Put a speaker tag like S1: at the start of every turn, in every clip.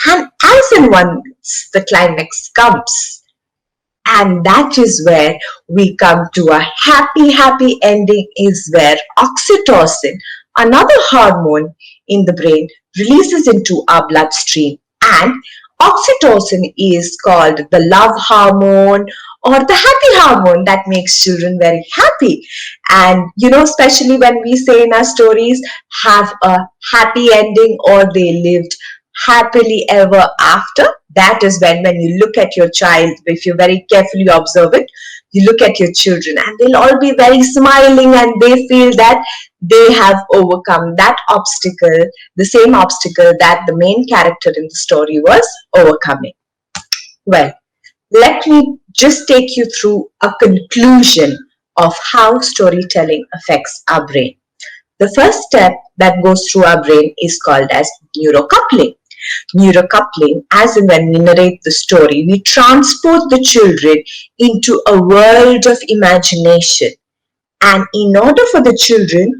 S1: And as and once the climax comes, and that is where we come to a happy ending, is where oxytocin, another hormone in the brain, releases into our bloodstream. And oxytocin is called the love hormone or the happy hormone that makes children very happy. And especially when we say in our stories, have a happy ending or they lived happily ever after, that is when you look at your child, if you very carefully observe it, you look at your children and they'll all be very smiling and they feel that they have overcome that obstacle, the same obstacle that the main character in the story was overcoming. Well, let me just take you through a conclusion of how storytelling affects our brain. The first step that goes through our brain is called as neurocoupling. Neurocoupling, as in when we narrate the story, we transport the children into a world of imagination. And in order for the children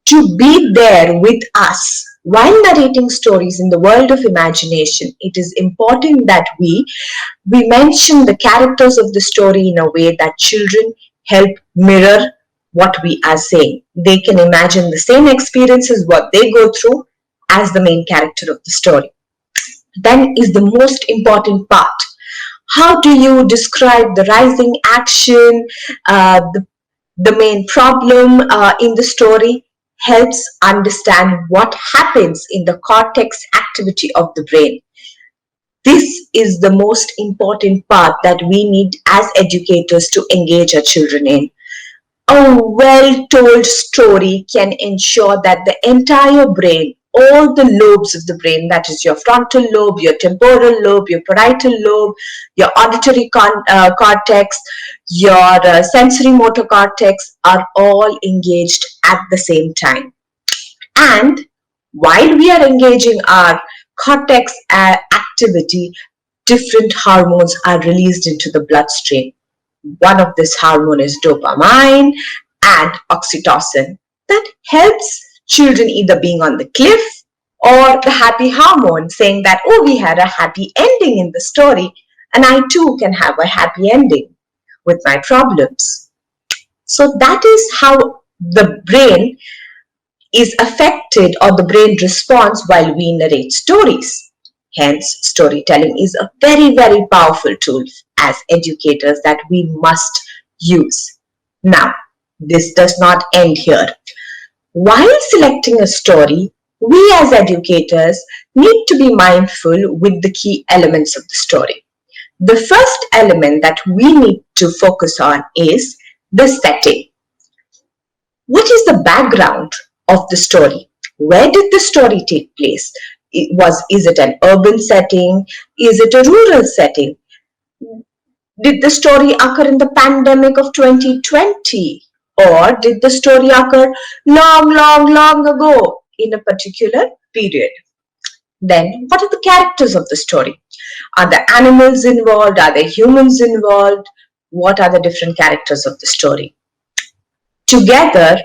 S1: to be there with us while narrating stories in the world of imagination, it is important that we mention the characters of the story in a way that children help mirror what we are saying. They can imagine the same experiences, what they go through, as the main character of the story. Then is the most important part. How do you describe the rising action, the main problem in the story? Helps understand what happens in the cortex activity of the brain. This is the most important part that we need as educators to engage our children in. A well-told story can ensure that the entire brain, all the lobes of the brain, that is your frontal lobe, your temporal lobe, your parietal lobe, your auditory cortex, your sensory motor cortex, are all engaged at the same time. And while we are engaging our cortex activity, different hormones are released into the bloodstream. One of this hormone is dopamine and oxytocin that helps children either being on the cliff, or the happy hormone saying that, oh, we had a happy ending in the story and I too can have a happy ending with my problems. So that is how the brain is affected, or the brain responds while we narrate stories. Hence, storytelling is a very powerful tool as educators that we must use. Now, this does not end here. While selecting a story, we as educators need to be mindful with the key elements of the story. The first element that we need to focus on is the setting. What is the background of the story? Where did the story take place? Is it an urban setting? Is it a rural setting? Did the story occur in the pandemic of 2020? Or did the story occur long ago in a particular period? Then, what are the characters of the story? Are there animals involved? Are there humans involved? What are the different characters of the story? Together,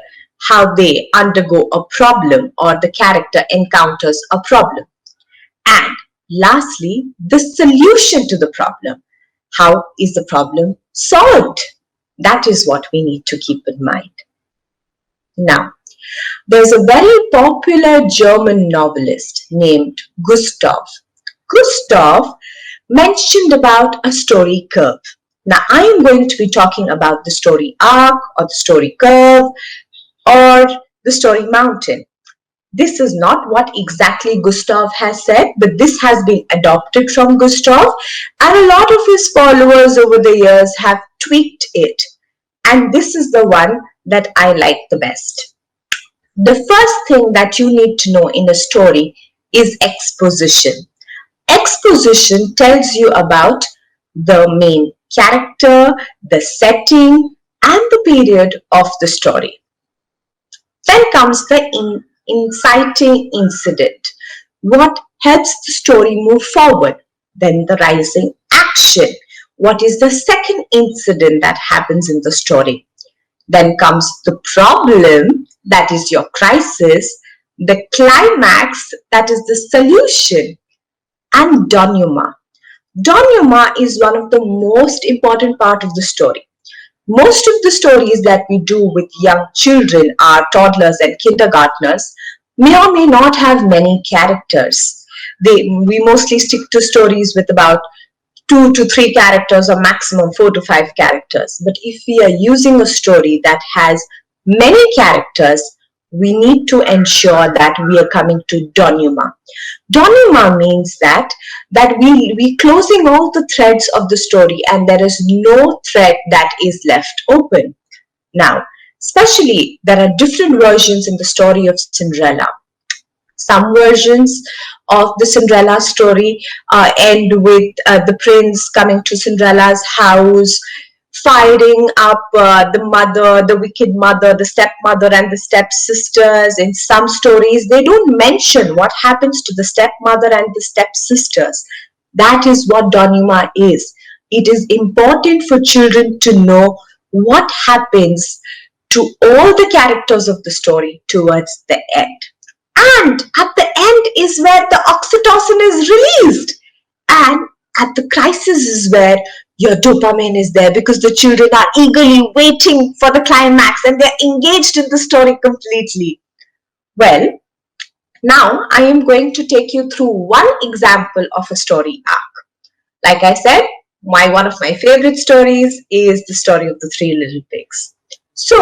S1: how they undergo a problem, or the character encounters a problem. And lastly, the solution to the problem. How is the problem solved? That is what we need to keep in mind. Now, there's a very popular German novelist named Gustav. Gustav mentioned about a story curve. Now, I am going to be talking about the story arc, or the story curve, or the story mountain. This is not what exactly Gustav has said, but this has been adopted from Gustav, and a lot of his followers over the years have tweaked it. And this is the one that I like the best. The first thing that you need to know in a story is exposition. Exposition tells you about the main character, the setting, and the period of the story. Then comes the inciting incident. What helps the story move forward? Then the rising action. What is the second incident that happens in the story? Then comes the problem, that is your crisis. The climax, that is the solution. and denouement. Denouement is one of the most important part of the story. Most of the stories that we do with young children, our toddlers and kindergartners, may or may not have many characters. We mostly stick to stories with about 2 to 3 characters or maximum 4 to 5 characters. But if we are using a story that has many characters, we need to ensure that we are coming to denouement. Denouement means that we closing all the threads of the story and there is no thread that is left open. Now, especially there are different versions in the story of Cinderella. Some versions of the Cinderella story end with the prince coming to Cinderella's house, firing up the wicked mother, the stepmother, and the stepsisters. In some stories, they don't mention what happens to the stepmother and the stepsisters. That is what denouement is. It is important for children to know what happens to all the characters of the story towards the end. And at the end is where the oxytocin is released. And at the crisis is where your dopamine is there because the children are eagerly waiting for the climax and they're engaged in the story completely. Well, now I am going to take you through one example of a story arc. Like I said, one of my favorite stories is the story of the Three Little Pigs. So,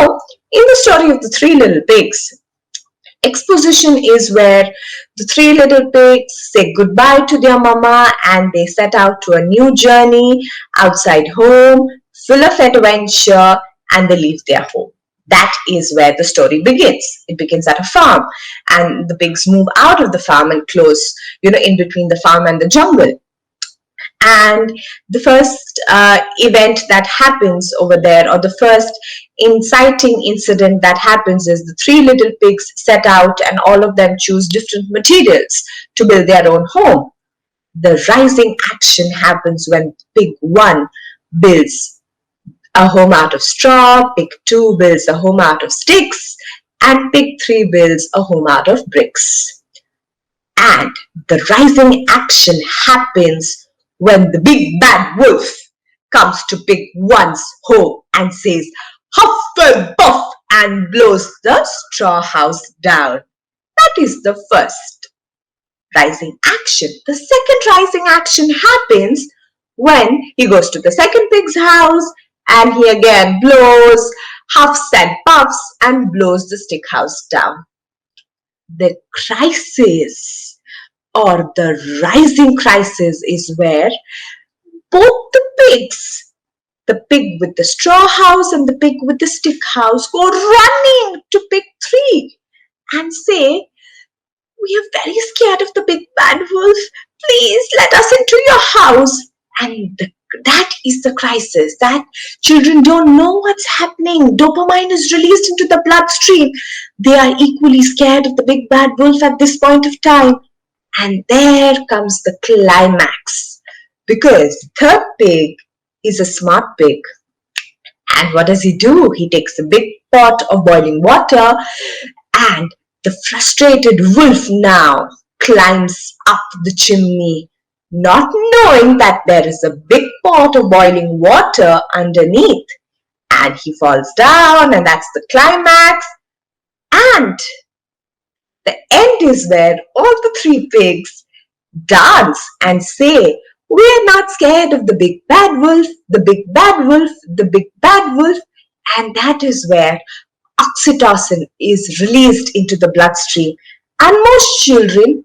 S1: in the story of the Three Little Pigs, exposition is where the three little pigs say goodbye to their mama and they set out to a new journey outside home, full of adventure, and they leave their home. That is where the story begins. It begins at a farm and the pigs move out of the farm and close, in between the farm and the jungle. And the first event that happens over there, or the first inciting incident that happens, is the three little pigs set out and all of them choose different materials to build their own home. The rising action happens when pig 1 builds a home out of straw, pig 2 builds a home out of sticks, and pig 3 builds a home out of bricks. And the rising action happens when the big bad wolf comes to pig 1's home and says, huff and puff, and blows the straw house down. That is the first rising action. The second rising action happens when he goes to the second pig's house and he again blows, huffs and puffs, and blows the stick house down. The crisis, or the rising crisis, is where both the pigs, the pig with the straw house and the pig with the stick house, go running to pig 3 and say, we are very scared of the big bad wolf. Please let us into your house. And that is the crisis, that children don't know what's happening. Dopamine is released into the bloodstream. They are equally scared of the big bad wolf at this point of time. And there comes the climax, because the third pig is a smart pig. And what does he do? He takes a big pot of boiling water, and the frustrated wolf now climbs up the chimney, not knowing that there is a big pot of boiling water underneath. And he falls down, and that's the climax. And the end is where all the 3 pigs dance and say, we're not scared of the big bad wolf, the big bad wolf, the big bad wolf. And that is where oxytocin is released into the bloodstream. And most children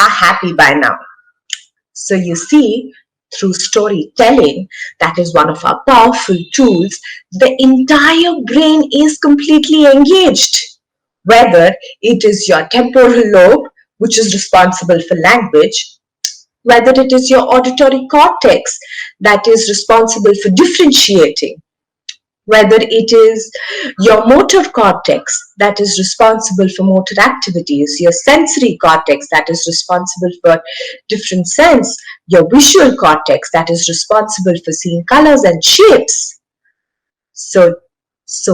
S1: are happy by now. So you see, through storytelling, that is one of our powerful tools, the entire brain is completely engaged. Whether it is your temporal lobe, which is responsible for language, whether it is your auditory cortex that is responsible for differentiating, whether it is your motor cortex that is responsible for motor activities, your sensory cortex that is responsible for different sense, your visual cortex that is responsible for seeing colors and shapes. So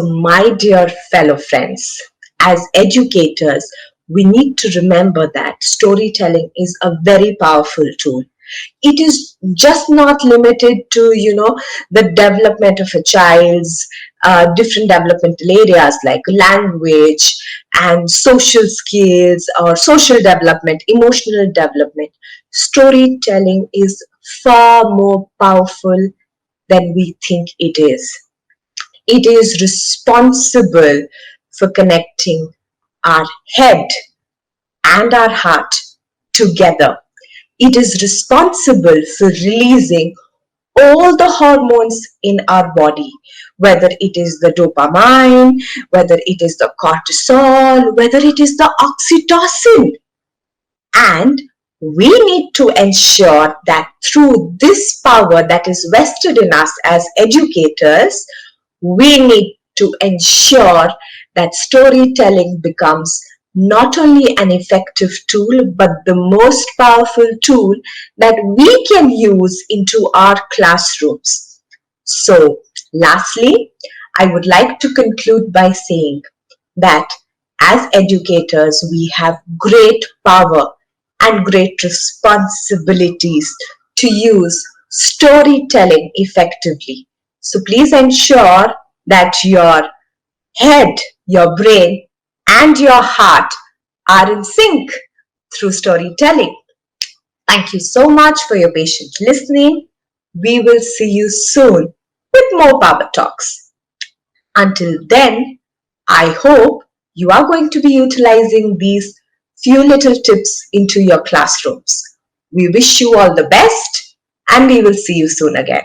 S1: my dear fellow friends, as educators, we need to remember that storytelling is a very powerful tool. It is just not limited to, the development of a child's different developmental areas like language and social skills or social development, emotional development. Storytelling is far more powerful than we think it is. It is responsible for connecting our head and our heart together. It is responsible for releasing all the hormones in our body, whether it is the dopamine, whether it is the cortisol, whether it is the oxytocin. And we need to ensure that through this power that is vested in us as educators, we need to ensure that storytelling becomes not only an effective tool, but the most powerful tool that we can use into our classrooms. So, lastly, I would like to conclude by saying that as educators, we have great power and great responsibilities to use storytelling effectively. So please ensure that your head, your brain, and your heart are in sync through storytelling. Thank you so much for your patient listening. We will see you soon with more Power Talks. Until then, I hope you are going to be utilizing these few little tips into your classrooms. We wish you all the best and we will see you soon again.